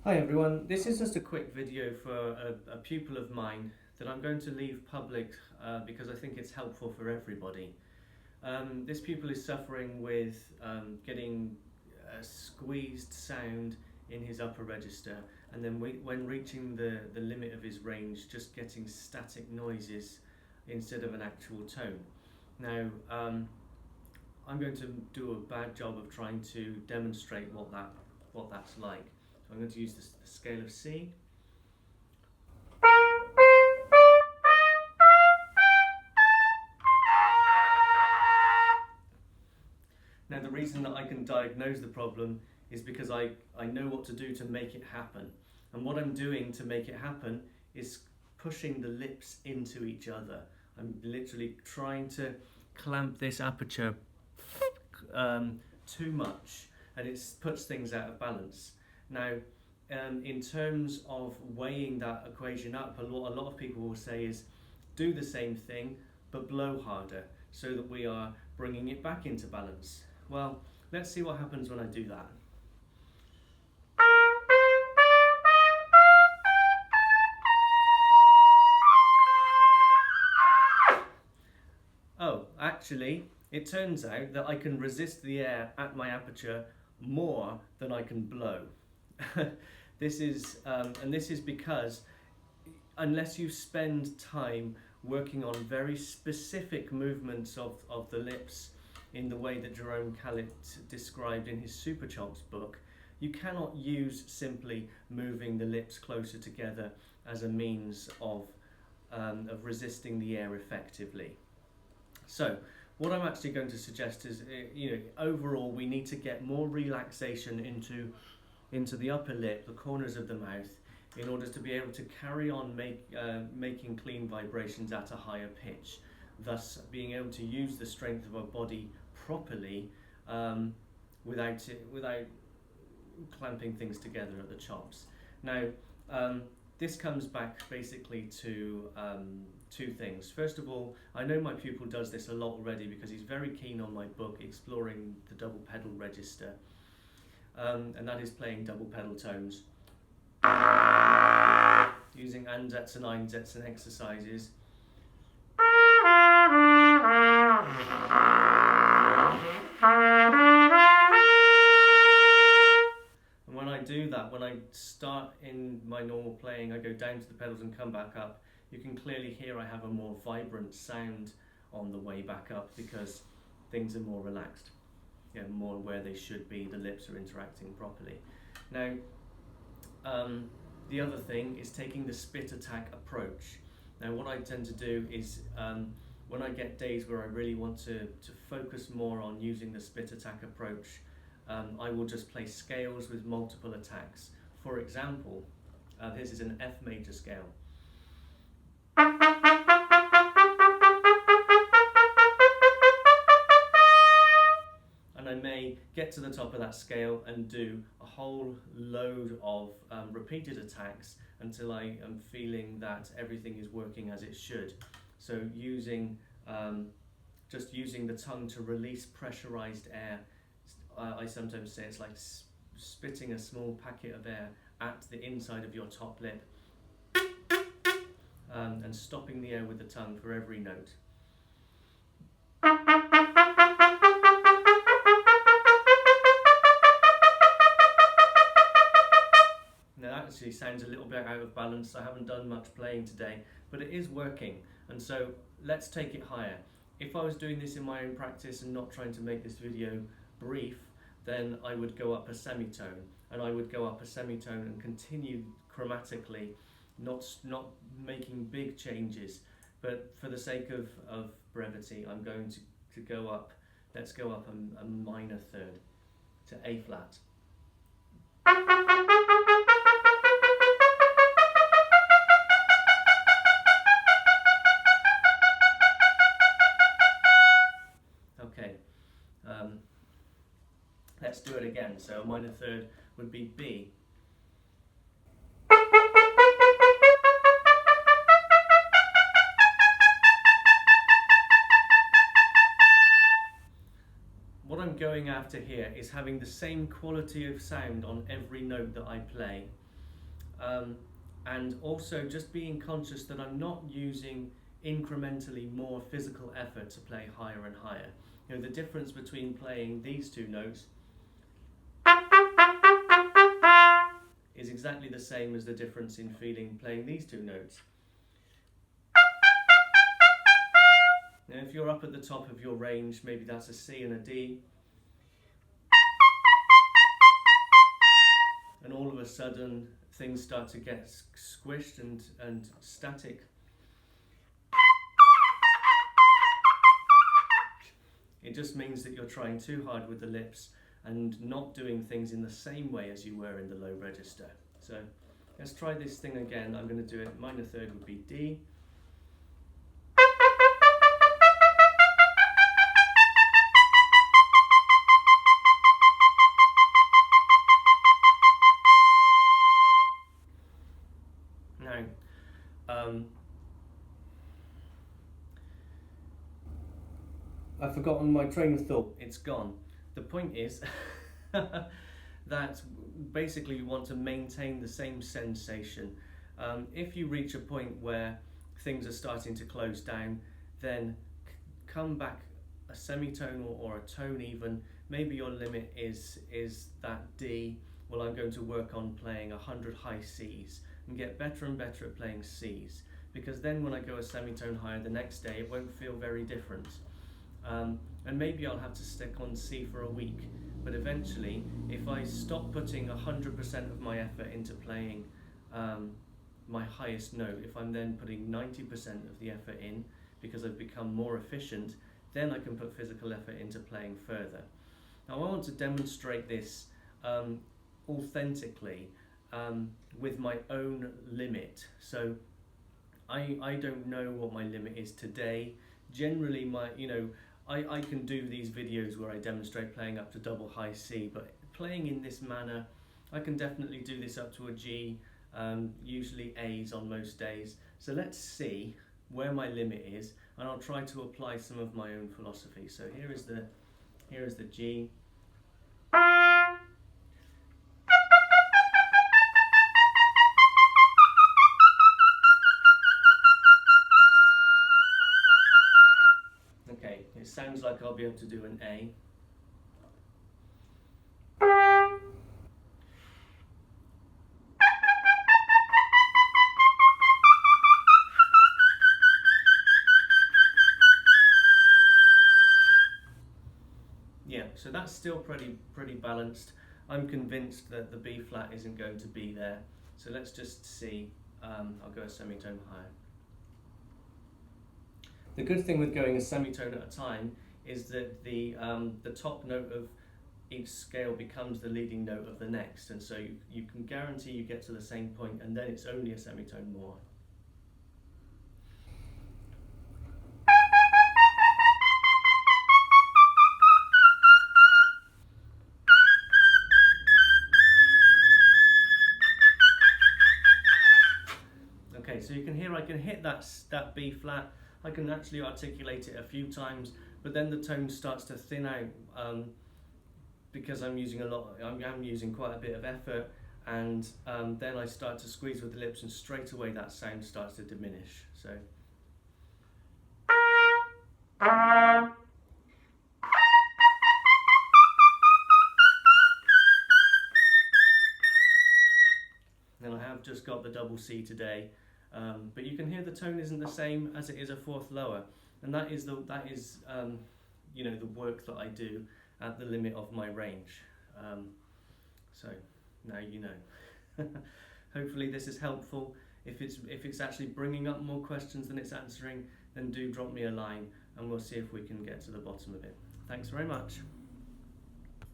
Hi everyone, this is just a quick video for a pupil of mine that I'm going to leave public because I think it's helpful for everybody. This pupil is suffering with getting a squeezed sound in his upper register, and then when reaching the limit of his range, just getting static noises instead of an actual tone. Now, I'm going to do a bad job of trying to demonstrate what that's like. So I'm going to use the scale of C. Now the reason that I can diagnose the problem is because I know what to do to make it happen. And what I'm doing to make it happen is pushing the lips into each other. I'm literally trying to clamp this aperture too much, and it puts things out of balance. Now, in terms of weighing that equation up, a lot of people will say is do the same thing but blow harder so that we are bringing it back into balance. Well, let's see what happens when I do that. Oh, actually, it turns out that I can resist the air at my aperture more than I can blow. This is because unless you spend time working on very specific movements of the lips in the way that Jerome Callet described in his Super Chomps book, you cannot use simply moving the lips closer together as a means of resisting the air effectively. So what I'm actually going to suggest is, overall we need to get more relaxation into the upper lip, the corners of the mouth, in order to be able to carry on making clean vibrations at a higher pitch, thus being able to use the strength of our body properly without clamping things together at the chops. Now, this comes back basically to two things. First of all, I know my pupil does this a lot already because he's very keen on my book, Exploring the Double Pedal Register, and that is playing double pedal tones using ansatz and einsatz and exercises. And when I do that, when I start in my normal playing, I go down to the pedals and come back up, you can clearly hear I have a more vibrant sound on the way back up because things are more relaxed, more where they should be, the lips are interacting properly. Now, the other thing is taking the spit attack approach. Now what I tend to do is when I get days where I really want to focus more on using the spit attack approach, I will just play scales with multiple attacks. For example, this is an F major scale. And I may get to the top of that scale and do a whole load of repeated attacks until I am feeling that everything is working as it should. So just using the tongue to release pressurized air. I sometimes say it's like spitting a small packet of air at the inside of your top lip and stopping the air with the tongue for every note. Now that actually sounds a little bit out of balance. I haven't done much playing today, but it is working, and so let's take it higher. If I was doing this in my own practice and not trying to make this video brief, then I would go up a semitone, and I would go up a semitone and continue chromatically, not making big changes. But for the sake of brevity, I'm going to go up, let's go up a minor third to A flat. Okay, let's do it again. So a minor third would be B. What I'm going after here is having the same quality of sound on every note that I play, and also just being conscious that I'm not using incrementally more physical effort to play higher and higher. You know, the difference between playing these two notes is exactly the same as the difference in feeling playing these two notes. Now, if you're up at the top of your range, maybe that's a C and a D, and all of a sudden things start to get squished and static. It just means that you're trying too hard with the lips and not doing things in the same way as you were in the low register. So let's try this thing again. I'm going to do it. Minor third would be D. Now, I've forgotten my train of thought. It's gone. The point is that basically you want to maintain the same sensation. If you reach a point where things are starting to close down, then come back a semitone or a tone even. Maybe your limit is that D. Well, I'm going to work on playing 100 high Cs and get better and better at playing Cs, because then when I go a semitone higher the next day, it won't feel very different. And maybe I'll have to stick on C for a week, but eventually, if I stop putting 100% of my effort into playing my highest note, if I'm then putting 90% of the effort in because I've become more efficient, then I can put physical effort into playing further. Now I want to demonstrate this authentically with my own limit. So I don't know what my limit is today. Generally, I can do these videos where I demonstrate playing up to double high C, but playing in this manner, I can definitely do this up to a G, usually A's on most days. So let's see where my limit is, and I'll try to apply some of my own philosophy. So here is the G. Okay, it sounds like I'll be able to do an A. Yeah, so that's still pretty balanced. I'm convinced that the B flat isn't going to be there. So let's just see. I'll go a semitone higher. The good thing with going a semitone at a time is that the top note of each scale becomes the leading note of the next, and so you can guarantee you get to the same point, and then it's only a semitone more. Okay, so you can hear I can hit that B flat. I can actually articulate it a few times, but then the tone starts to thin out because I'm using I'm using quite a bit of effort, and then I start to squeeze with the lips, and straight away that sound starts to diminish. So. And I have just got the double C today, but you can hear the tone isn't the same as it is a fourth lower, and that is the work that I do at the limit of my range. So now you know. Hopefully this is helpful. If it's actually bringing up more questions than it's answering, then do drop me a line, and we'll see if we can get to the bottom of it. Thanks very much.